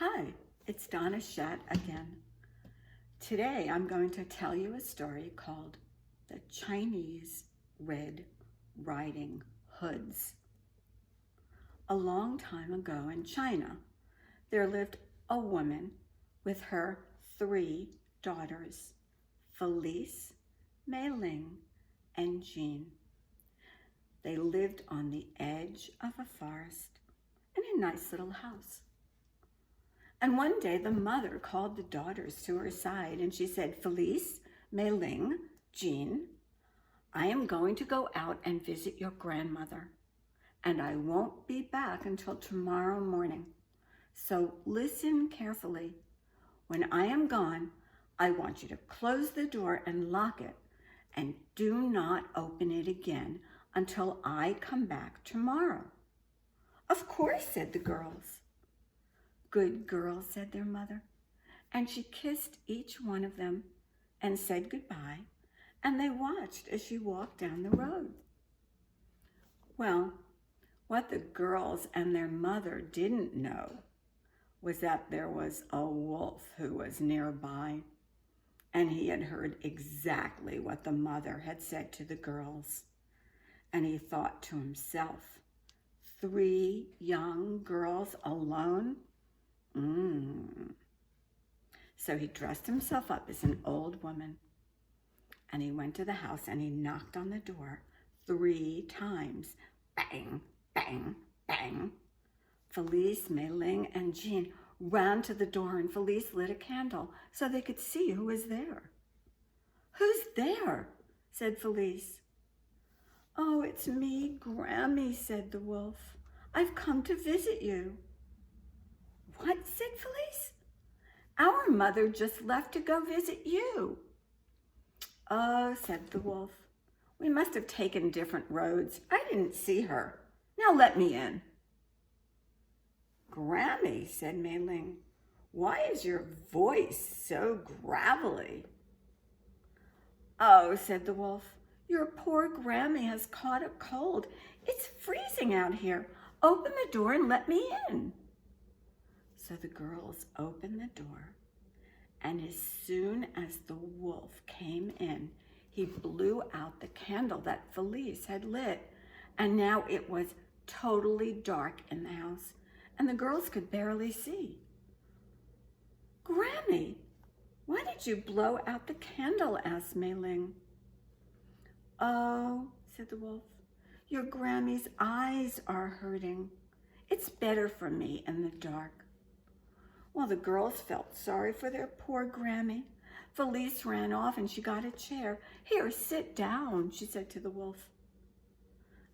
Hi, it's Donna Schatt again. Today I'm going to tell you a story called The Chinese Red Riding Hoods. A long time ago in China, there lived a woman with her 3 daughters, Felice, Mei Ling, and Jean. They lived on the edge of a forest in a nice little house. And one day the mother called the daughters to her side and she said, Felice, Mei Ling, Jean, I am going to go out and visit your grandmother, and I won't be back until tomorrow morning. So listen carefully. When I am gone, I want you to close the door and lock it, and do not open it again until I come back tomorrow. Of course, said the girls. Good girls, said their mother, and she kissed each one of them and said goodbye, and they watched as she walked down the road. Well, what the girls and their mother didn't know was that there was a wolf who was nearby, and he had heard exactly what the mother had said to the girls, and he thought to himself, 3 young girls alone? So he dressed himself up as an old woman, and he went to the house and he knocked on the door 3 times. Bang, bang, bang. Felice, Mei Ling, and Jean ran to the door, and Felice lit a candle so they could see who was there. Who's there? Said Felice. Oh, it's me, Grammy, said the wolf. I've come to visit you. What? Said Felice. Our mother just left to go visit you. Oh, said the wolf. We must have taken different roads. I didn't see her. Now let me in. Grammy, said Mei Ling, why is your voice so gravelly? Oh, said the wolf, your poor Grammy has caught a cold. It's freezing out here. Open the door and let me in. So the girls opened the door, and as soon as the wolf came in, he blew out the candle that Felice had lit, and now it was totally dark in the house, and the girls could barely see. Grammy, why did you blow out the candle? Asked Mei Ling. Oh, said the wolf, your Grammy's eyes are hurting. It's better for me in the dark. Well, the girls felt sorry for their poor Grammy. Felice ran off and she got a chair. Here, sit down, she said to the wolf.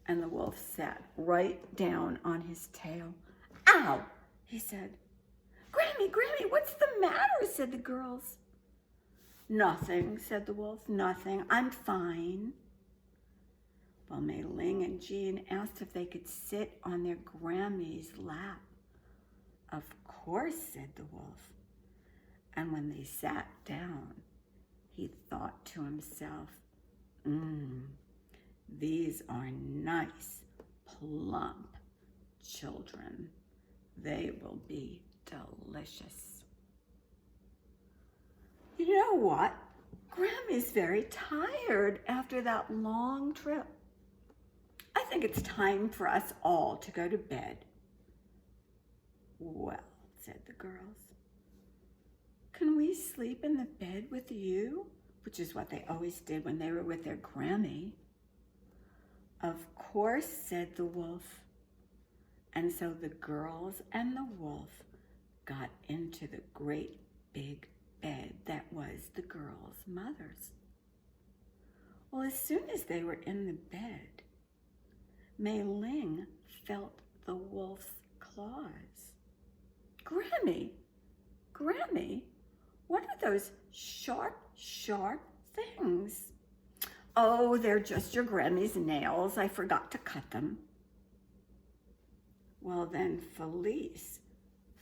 And the wolf sat right down on his tail. Ow, he said. Grammy, Grammy, what's the matter? Said the girls. Nothing, said the wolf, nothing. I'm fine. Well, Mei Ling and Jean asked if they could sit on their Grammy's lap. Of course, said the wolf. And when they sat down, he thought to himself, these are nice, plump children. They will be delicious. You know what? Grammy's very tired after that long trip. I think it's time for us all to go to bed. Well, said the girls, can we sleep in the bed with you? Which is what they always did when they were with their Grammy. Of course, said the wolf. And so the girls and the wolf got into the great big bed that was the girls' mother's. Well, as soon as they were in the bed, Mei Ling felt the wolf's claws. Grammy, Grammy, what are those sharp, sharp things? Oh, they're just your Grammy's nails. I forgot to cut them. Well, then Felice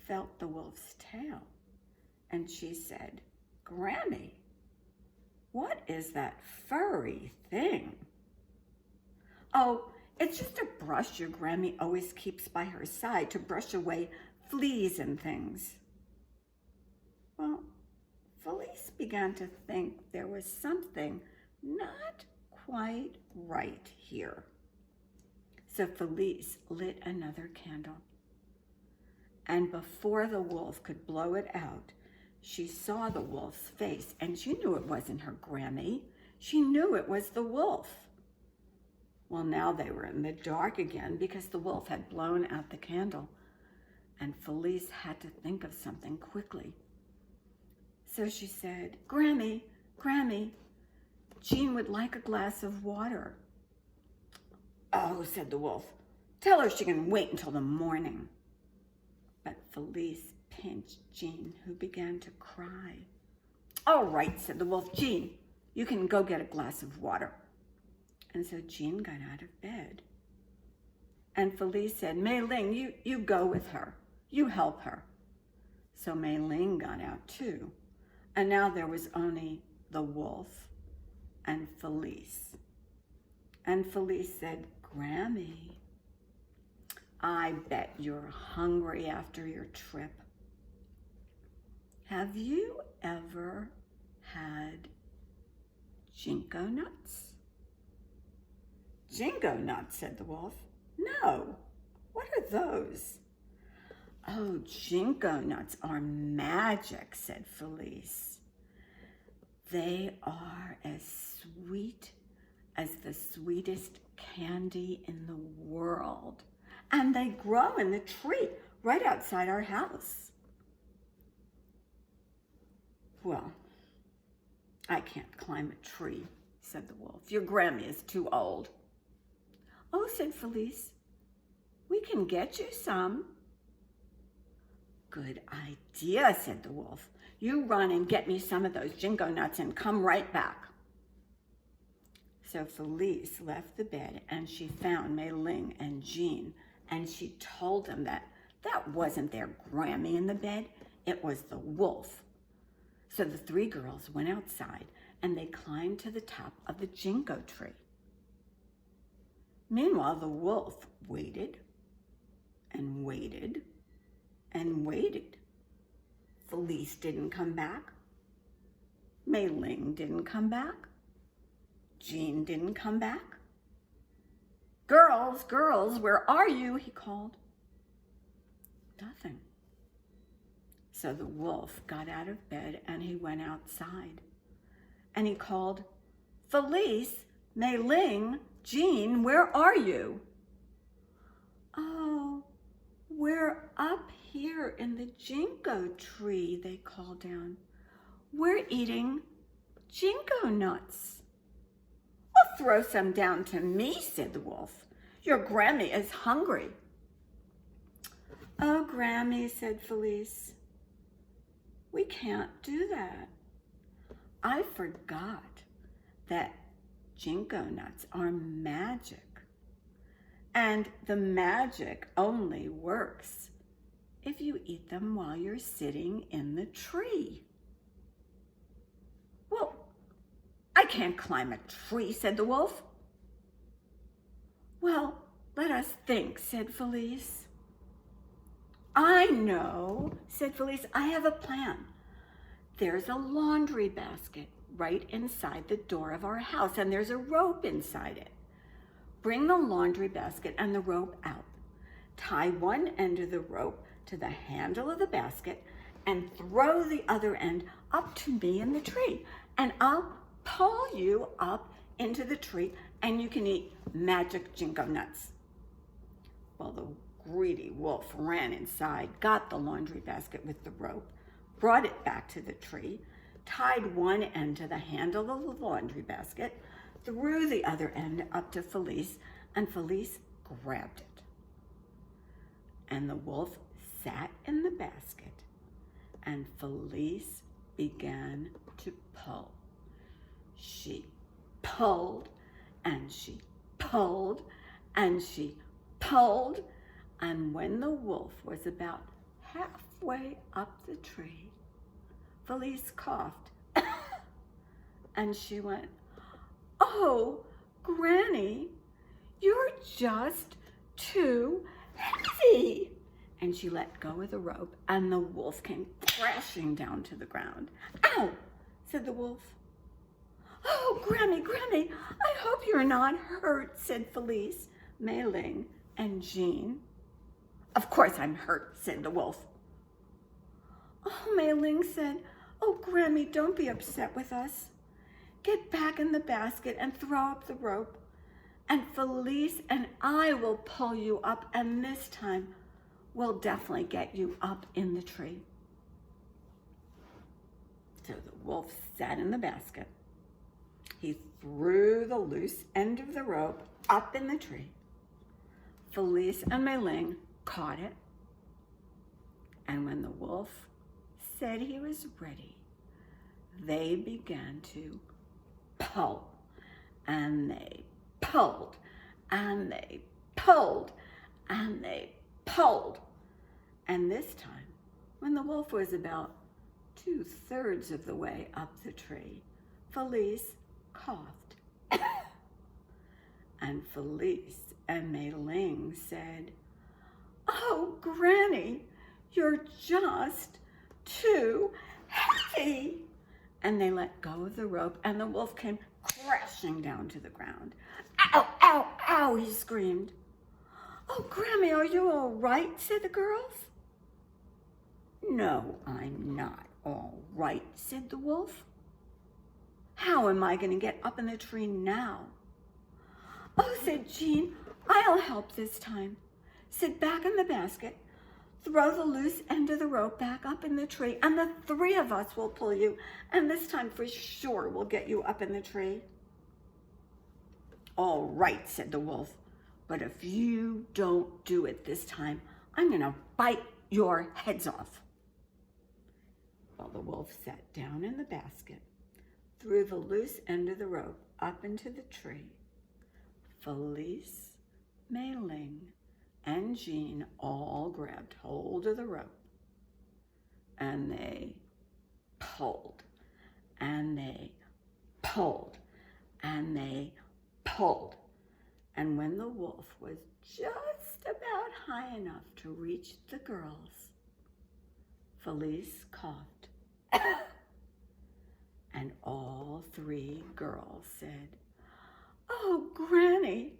felt the wolf's tail, and she said, Grammy, what is that furry thing? Oh, it's just a brush your Grammy always keeps by her side to brush away fleas and things. Well, Felice began to think there was something not quite right here. So Felice lit another candle. And before the wolf could blow it out, she saw the wolf's face, and she knew it wasn't her Grammy. She knew it was the wolf. Well, now they were in the dark again because the wolf had blown out the candle, and Felice had to think of something quickly. So she said, Grammy, Jean would like a glass of water. Oh, said the wolf, tell her she can wait until the morning. But Felice pinched Jean, who began to cry. All right, said the wolf, Jean, you can go get a glass of water. And so Jean got out of bed. And Felice said, Mei Ling, you go with her. You help her. So Mei Ling got out too. And now there was only the wolf and Felice. And Felice said, Grammy, I bet you're hungry after your trip. Have you ever had jingo nuts? Jingo nuts, said the wolf. No, what are those? Oh, jingo nuts are magic, said Felice. They are as sweet as the sweetest candy in the world. And they grow in the tree right outside our house. Well, I can't climb a tree, said the wolf. Your Grammy is too old. Oh, said Felice, we can get you some. Good idea, said the wolf. You run and get me some of those jingo nuts and come right back. So Felice left the bed and she found Mei Ling and Jean, and she told them that wasn't their Grammy in the bed, it was the wolf. So the three girls went outside and they climbed to the top of the jingo tree. Meanwhile, the wolf waited and waited and waited. Felice didn't come back. Mei Ling didn't come back. Jean didn't come back. Girls, where are you? He called. Nothing. So the wolf got out of bed and he went outside. And he called, Felice, Mei Ling, Jean, where are you? Oh, we're up here in the jingo tree, they called down. We're eating jingo nuts. Well, throw some down to me, said the wolf. Your Grammy is hungry. Oh, Grammy, said Felice, we can't do that. I forgot that jingo nuts are magic. And the magic only works if you eat them while you're sitting in the tree. Well, I can't climb a tree, said the wolf. Well, let us think, said Felice. I know, said Felice, I have a plan. There's a laundry basket right inside the door of our house, and there's a rope inside it. Bring the laundry basket and the rope out. Tie one end of the rope to the handle of the basket and throw the other end up to me in the tree. And I'll pull you up into the tree and you can eat magic jingo nuts. Well, the greedy wolf ran inside, got the laundry basket with the rope, brought it back to the tree, tied one end to the handle of the laundry basket, threw the other end up to Felice, and Felice grabbed it. And the wolf sat in the basket, and Felice began to pull. She pulled, and she pulled, and she pulled, and when the wolf was about halfway up the tree, Felice coughed, and she went, Oh, Granny, you're just too heavy. and she let go of the rope, and the wolf came crashing down to the ground. "Ow!" said the wolf. "Oh, Grammy, Grammy, I hope you're not hurt," said Felice, Mei Ling, and Jean. "Of course I'm hurt," said the wolf. Oh, Mei Ling said, "Oh, Grammy, don't be upset with us. Get back in the basket and throw up the rope, and Felice and I will pull you up, and this time we'll definitely get you up in the tree." So the wolf sat in the basket. He threw the loose end of the rope up in the tree. Felice and Mei Ling caught it. And when the wolf said he was ready, they began to pull. And they pulled. And they pulled. And they pulled. And this time, when the wolf was about 2/3 of the way up the tree, Felice coughed. And Felice and Mei Ling said, "Oh, Granny, you're just too heavy." And they let go of the rope, and the wolf came crashing down to the ground. "Ow, ow, ow," he screamed. "Oh, Grammy, are you all right?" said the girls. "No, I'm not all right," said the wolf. "How am I going to get up in the tree now?" "Oh," said Jean, "I'll help this time. Sit back in the basket, throw the loose end of the rope back up in the tree, and the 3 of us will pull you, and this time for sure we'll get you up in the tree." "All right," said the wolf, "but if you don't do it this time, I'm going to bite your heads off." Well, the wolf sat down in the basket, threw the loose end of the rope up into the tree. Felice, Mei Ling, and Jean all grabbed hold of the rope, and they pulled, and they pulled, and they pulled. And when the wolf was just about high enough to reach the girls, Felice coughed, and all 3 girls said, "Oh, Granny,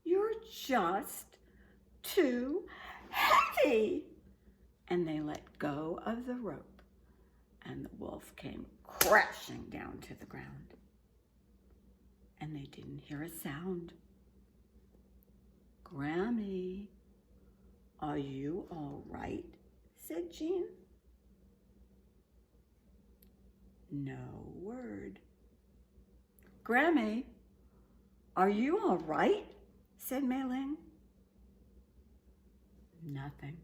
you're just too heavy." And they let go of the rope, and the wolf came crashing down to the ground. And they didn't hear a sound. "Grammy, are you all right?" said Jean. No word. "Grammy, are you all right?" said Mei Ling. Nothing.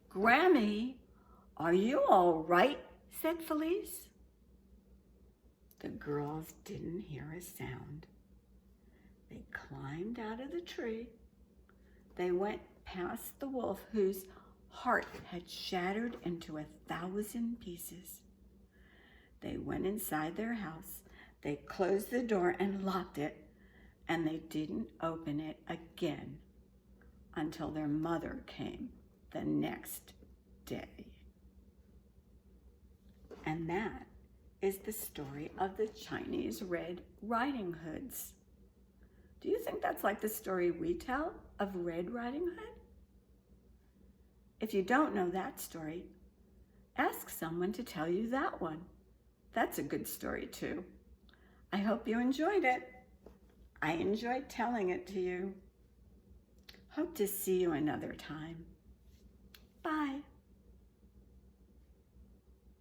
"Grammy, are you all right?" said Felice. The girls didn't hear a sound. They climbed out of the tree. They went past the wolf, whose heart had shattered into 1,000 pieces. They went inside their house. They closed the door and locked it, and they didn't open it again until their mother came the next day. And that is the story of the Chinese Red Riding Hoods. Do you think that's like the story we tell of Red Riding Hood? If you don't know that story, ask someone to tell you that one. That's a good story too. I hope you enjoyed it. I enjoyed telling it to you. Hope to see you another time. Bye.